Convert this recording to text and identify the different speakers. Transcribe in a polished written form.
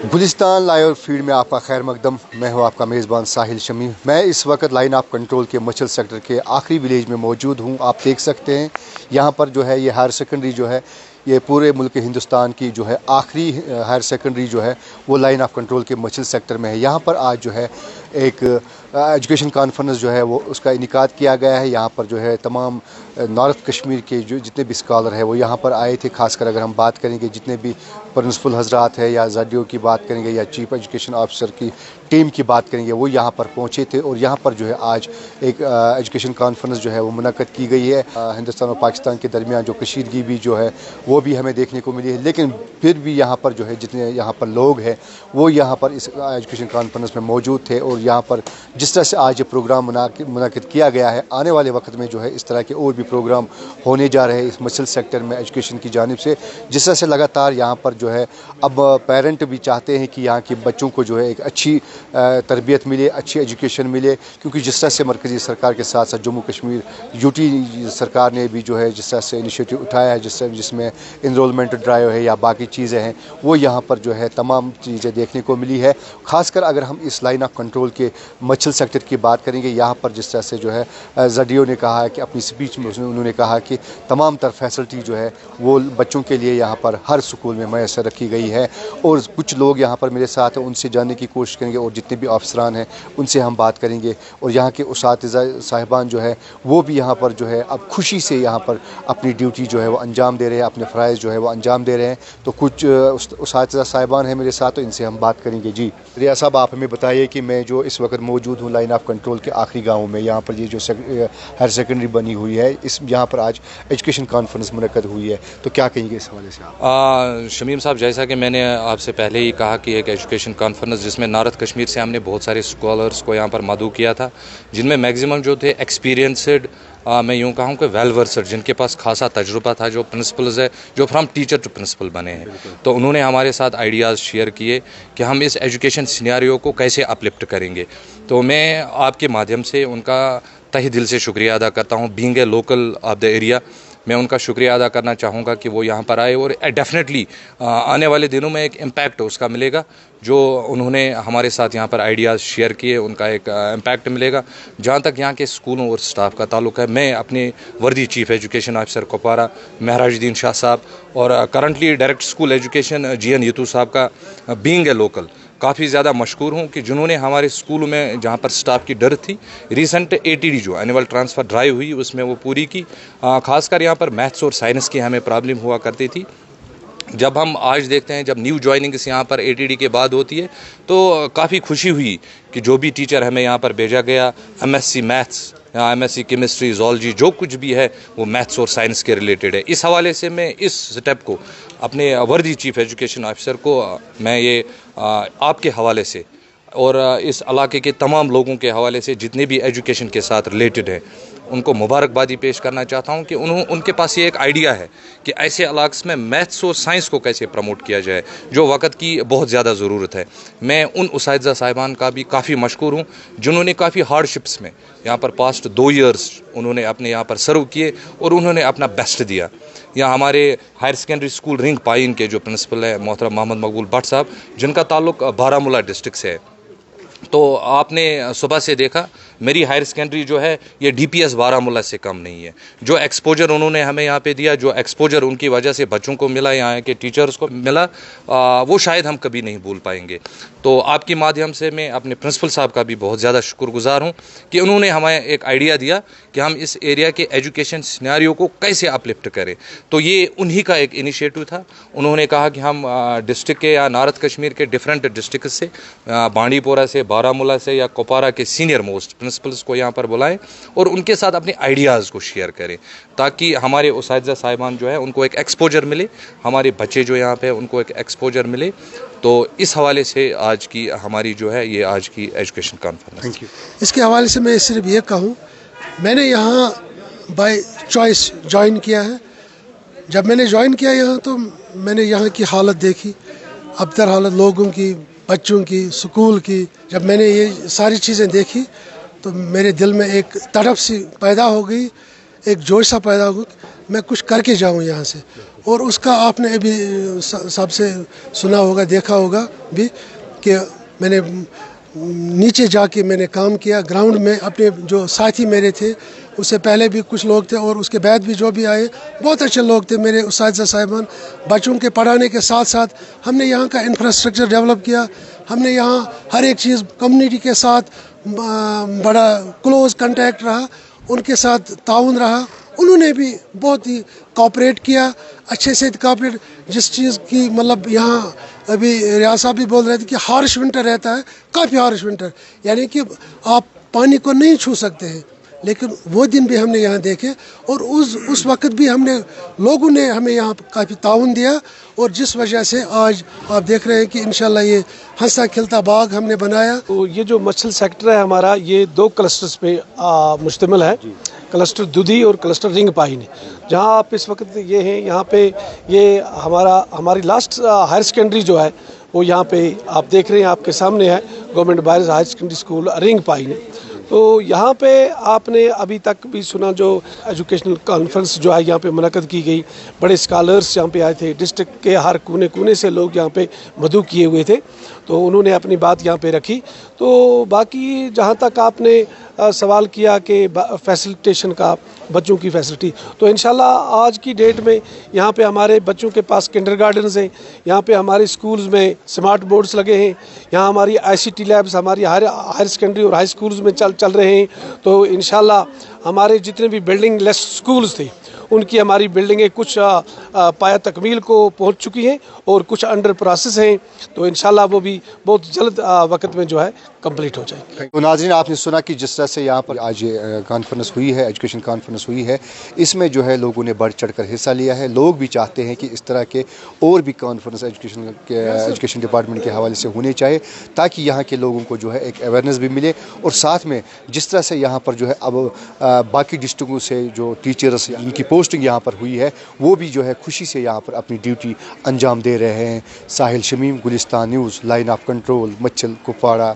Speaker 1: گلستان live feed میں آپ کا خیر مقدم. میں ہوں آپ کا میزبان ساحل شمی. میں اس وقت لائن آف کنٹرول کے مچھل سیکٹر کے آخری ولیج میں موجود ہوں. آپ دیکھ سکتے ہیں یہاں پر جو ہے یہ ہائر سیکنڈری جو ہے یہ پورے ملک ہندوستان کی جو ہے آخری ہائر سیکنڈری جو ہے وہ لائن آف کنٹرول کے مچھل سیکٹر میں ہے. یہاں پر آج جو ہے ایک ایجوکیشن کانفرنس جو ہے وہ اس کا انعقاد کیا گیا ہے. یہاں پر جو ہے تمام نارتھ کشمیر کے جو جتنے بھی اسکالر ہیں وہ یہاں پر آئے تھے. خاص کر اگر ہم بات کریں گے جتنے بھی پرنسپل حضرات ہیں یا زڈیو کی بات کریں گے یا چیف ایجوکیشن آفیسر کی ٹیم کی بات کریں گے وہ یہاں پر پہنچے تھے. اور یہاں پر جو ہے آج ایک ایجوکیشن کانفرنس جو ہے وہ منعقد کی گئی ہے. ہندوستان اور پاکستان کے درمیان جو کشیدگی بھی جو ہے وہ بھی ہمیں دیکھنے کو ملی ہے, لیکن پھر بھی یہاں پر جو ہے جتنے یہاں پر لوگ ہیں وہ یہاں پر اس ایجوکیشن کانفرنس میں موجود تھے. اور یہاں پر جس طرح سے آج یہ پروگرام منعقد کیا گیا ہے, آنے والے وقت میں جو ہے اس طرح کے اور بھی پروگرام ہونے جا رہے ہیں اس مچھل سیکٹر میں ایجوکیشن کی جانب سے. جس طرح سے لگاتار یہاں پر جو ہے اب پیرنٹ بھی چاہتے ہیں کہ یہاں کے بچوں کو جو ہے ایک اچھی تربیت ملے, اچھی ایجوکیشن ملے, کیونکہ جس طرح سے مرکزی سرکار کے ساتھ ساتھ جموں کشمیر یوٹی سرکار نے بھی جو ہے جس طرح سے انیشیٹو اٹھایا ہے جس میں انرولمنٹ ڈرائیو ہے یا باقی چیزیں ہیں وہ یہاں پر جو ہے تمام چیزیں دیکھنے کو ملی ہے. خاص کر اگر ہم اس لائن آف کنٹرول کے مچھل سیکٹر کی بات کریں گے, یہاں پر جس طرح سے جو ہے زڈیو نے کہا ہے کہ اپنی اسپیچ میں انہوں نے کہا کہ تمام تر فیسلٹی جو ہے وہ بچوں کے لیے یہاں پر ہر سکول میں میسر رکھی گئی ہے. اور کچھ لوگ یہاں پر میرے ساتھ ہیں, ان سے جاننے کی کوشش کریں گے اور جتنے بھی افسران ہیں ان سے ہم بات کریں گے. اور یہاں کے اساتذہ صاحبان جو ہے وہ بھی یہاں پر جو ہے اب خوشی سے یہاں پر اپنی ڈیوٹی جو ہے وہ انجام دے رہے ہیں, اپنے فرائض جو ہے وہ انجام دے رہے ہیں. تو کچھ اساتذہ صاحبان ہیں میرے ساتھ, تو ان سے ہم بات کریں گے. جی ریاض صاحب, آپ ہمیں بتائیے کہ میں جو اس وقت موجود ہوں لائن آف کنٹرول کے آخری گاؤں میں, یہاں پر یہ جو ہائر سیکنڈری بنی ہوئی ہے یہاں پر آج ایجوکیشن کانفرنس منعقد ہوئی ہے, تو کیا کہیں گے اس حوالے سے آپ؟
Speaker 2: شمیم صاحب, جیسا کہ میں نے آپ سے پہلے ہی کہا کہ ایک ایجوکیشن کانفرنس جس میں نارتھ کشمیر سے ہم نے بہت سارے اسکالرس کو یہاں پر مدعو کیا تھا, جن میں میکزیمم جو تھے ایکسپیرینسڈ, میں یوں کہوں کہ ویل ورسڈ, جن کے پاس خاصا تجربہ تھا, جو پرنسپلز ہے جو فرام ٹیچر ٹو پرنسپل بنے ہیں. تو انہوں نے ہمارے ساتھ آئیڈیاز شیئر کیے کہ ہم اس ایجوکیشن سینیریو کو کیسے اپلفٹ کریں گے. تو میں آپ کے مادھیم سے ان کا تہ دل سے شکریہ ادا کرتا ہوں. Being a local of the area, میں ان کا شکریہ ادا کرنا چاہوں گا کہ وہ یہاں پر آئے, اور ڈیفینیٹلی آنے والے دنوں میں ایک امپیکٹ اس کا ملے گا. جو انہوں نے ہمارے ساتھ یہاں پر آئیڈیاز شیئر کیے ان کا ایک امپیکٹ ملے گا. جہاں تک یہاں کے اسکولوں اور اسٹاف کا تعلق ہے, میں اپنے worthy chief education officer Kupwara Mehraj uddin Shah صاحب اور currently director school education G N Yatoo صاحب کا بینگ اے لوکل کافی زیادہ مشکور ہوں کہ جنہوں نے ہمارے اسکولوں میں جہاں پر اسٹاف کی ڈر تھی, ریسنٹ ATD جو اینول ٹرانسفر ڈرائیو ہوئی اس میں وہ پوری کی. خاص کر یہاں پر میتھس اور سائنس کی ہمیں پرابلم ہوا کرتی تھی. جب ہم آج دیکھتے ہیں جب نیو جوائننگس یہاں پر ATD کے بعد ہوتی ہے تو کافی خوشی ہوئی کہ جو بھی ٹیچر ہمیں یہاں پر بھیجا گیا, MSc maths, MSc chemistry, zoology, جو کچھ بھی ہے وہ میتھس اور سائنس کے ریلیٹڈ ہے. اس حوالے سے میں اس سٹیپ کو اپنے وردی چیف ایجوکیشن آفیسر کو میں یہ آپ کے حوالے سے اور اس علاقے کے تمام لوگوں کے حوالے سے جتنے بھی ایجوکیشن کے ساتھ ریلیٹڈ ہیں ان کو مبارکبادی پیش کرنا چاہتا ہوں کہ ان کے پاس یہ ایک آئیڈیا ہے کہ ایسے علاقے میں میتھس اور سائنس کو کیسے پروموٹ کیا جائے, جو وقت کی بہت زیادہ ضرورت ہے. میں ان اساتذہ صاحبان کا بھی کافی مشکور ہوں جنہوں نے کافی ہارڈ شپس میں یہاں پر پاسٹ 2 ایئرس انہوں نے اپنے یہاں پر سرو کیے اور انہوں نے اپنا بیسٹ دیا. یا ہمارے ہائر سیکنڈری اسکول رنگ پائن کے جو پرنسپل ہے محترم محمد مقبول بٹ صاحب, جن کا تعلق بارہمولہ ڈسٹرکٹ سے ہے. تو آپ نے صبح سے دیکھا میری ہائر سیکنڈری جو ہے یہ DPS بارہمولہ سے کم نہیں ہے. جو ایکسپوجر انہوں نے ہمیں یہاں پہ دیا, جو ایکسپوجر ان کی وجہ سے بچوں کو ملا, یہاں کے ٹیچرز کو ملا, وہ شاید ہم کبھی نہیں بھول پائیں گے. تو آپ کی مادھیم سے میں اپنے پرنسپل صاحب کا بھی بہت زیادہ شکر گزار ہوں کہ انہوں نے ہمیں ایک آئیڈیا دیا کہ ہم اس ایریا کے ایجوکیشن سینیریو کو کیسے اپلفٹ کریں. تو یہ انہی کا ایک انیشیٹو تھا. انہوں نے کہا کہ ہم ڈسٹرکٹ کے یا نارتھ کشمیر کے ڈفرینٹ ڈسٹرکٹ سے, بانڈی پورہ سے, بارہمولہ سے یا کپوارہ کے سینئر موسٹ پرنسپلز کو یہاں پر بلائیں اور ان کے ساتھ اپنے آئیڈیاز کو شیئر کریں, تاکہ ہمارے اساتذہ صاحبان جو ہے ان کو ایک ایکسپوجر ملے, ہمارے بچے جو یہاں پہ ان کو ایک ایکسپوجر ملے. تو اس حوالے سے آج کی ہماری جو ہے یہ آج کی ایجوکیشن کانفرنس.
Speaker 3: اس کے حوالے سے میں صرف یہ کہوں, میں نے یہاں بائی چوائس جوائن کیا ہے. جب میں نے جوائن کیا یہاں تو میں نے یہاں کی حالت دیکھی, ابتر حالت لوگوں کی, بچوں کی, سکول کی. جب میں نے یہ ساری چیزیں دیکھی تو میرے دل میں ایک تڑپ سی پیدا ہو گئی, ایک جوش سا پیدا ہو گیا. میں کچھ کر کے جاؤں یہاں سے. اور اس کا آپ نے ابھی سب سے سنا ہوگا, دیکھا ہوگا بھی کہ میں نے نیچے جا کے میں نے کام کیا گراؤنڈ میں. اپنے جو ساتھی میرے تھے, اس سے پہلے بھی کچھ لوگ تھے اور اس کے بعد بھی جو بھی آئے, بہت اچھے لوگ تھے میرے اساتذہ صاحبان. بچوں کے پڑھانے کے ساتھ ساتھ ہم نے یہاں کا انفراسٹرکچر ڈیولپ کیا. ہم نے یہاں ہر ایک چیز کمیونٹی کے ساتھ بڑا کلوز کنٹیکٹ رہا, ان کے ساتھ تعاون رہا. انہوں نے بھی بہت ہی کوآپریٹ کیا, اچھے سے کوآپریٹ. جس چیز کی مطلب یہاں ابھی ریاض صاحب بھی بول رہے تھے کہ ہارش ونٹر رہتا ہے, کافی ہارش ونٹر, یعنی کہ آپ پانی کو نہیں چھو سکتے ہیں. لیکن وہ دن بھی ہم نے یہاں دیکھے اور اس وقت بھی ہم نے لوگوں نے ہمیں یہاں کافی تعاون دیا. اور جس وجہ سے آج آپ دیکھ رہے ہیں کہ انشاءاللہ یہ ہنستا کھلتا باغ ہم نے بنایا.
Speaker 4: تو یہ جو مچھل سیکٹر ہے ہمارا, یہ 2 کلسٹرز پہ مشتمل ہے, کلسٹر دودھی اور کلسٹر رنگ پائن. جہاں آپ اس وقت یہ ہیں, یہاں پہ یہ ہماری لاسٹ ہائر سیکنڈری جو ہے وہ یہاں پہ آپ دیکھ رہے ہیں, آپ کے سامنے ہے government boys higher secondary school رنگ پائن. تو یہاں پہ آپ نے ابھی تک بھی سنا جو ایجوکیشنل کانفرنس جو ہے یہاں پہ منعقد کی گئی, بڑے اسکالرس یہاں پہ آئے تھے, ڈسٹرکٹ کے ہر کونے کونے سے لوگ یہاں پہ مدعو کیے ہوئے تھے. تو انہوں نے اپنی بات یہاں پہ رکھی. تو باقی جہاں تک آپ نے سوال کیا کہ فیسلٹیشن کا, بچوں کی فیسلٹی, تو انشاءاللہ آج کی ڈیٹ میں یہاں پہ ہمارے بچوں کے پاس کنڈر گارڈنز ہیں, یہاں پہ ہمارے اسکولز میں سمارٹ بورڈز لگے ہیں, یہاں ہماری ICT لیبز ہماری ہائر سیکنڈری اور ہائی اسکولز میں چل رہے ہیں. تو انشاءاللہ ہمارے جتنے بھی بلڈنگ لیس اسکولز تھے ان کی ہماری بلڈنگیں کچھ پایہ تکمیل کو پہنچ چکی ہیں اور کچھ انڈر پروسیس ہیں. تو انشاءاللہ وہ بھی بہت جلد وقت میں جو ہے کمپلیٹ ہو جائیں گے.
Speaker 1: تو ناظرین, آپ نے سنا کہ جس طرح سے یہاں پر آج کانفرنس ہوئی ہے, ایجوکیشن کانفرنس ہوئی ہے, اس میں جو ہے لوگوں نے بڑھ چڑھ کر حصہ لیا ہے. لوگ بھی چاہتے ہیں کہ اس طرح کے اور بھی کانفرنس ایجوکیشن ڈپارٹمنٹ کے حوالے سے ہونے چاہیے, تاکہ یہاں کے لوگوں کو جو ہے ایک اویئرنیس بھی ملے. اور ساتھ میں جس طرح سے یہاں پر جو ہے اب باقی ڈسٹرکٹوں سے جو ٹیچرس جن کی پوسٹنگ یہاں پر ہوئی ہے, وہ بھی جو ہے خوشی سے یہاں پر اپنی ڈیوٹی انجام دے رہے ہیں. Sahil Shamim, Gulistan news, line of control, Machhal Kupwara.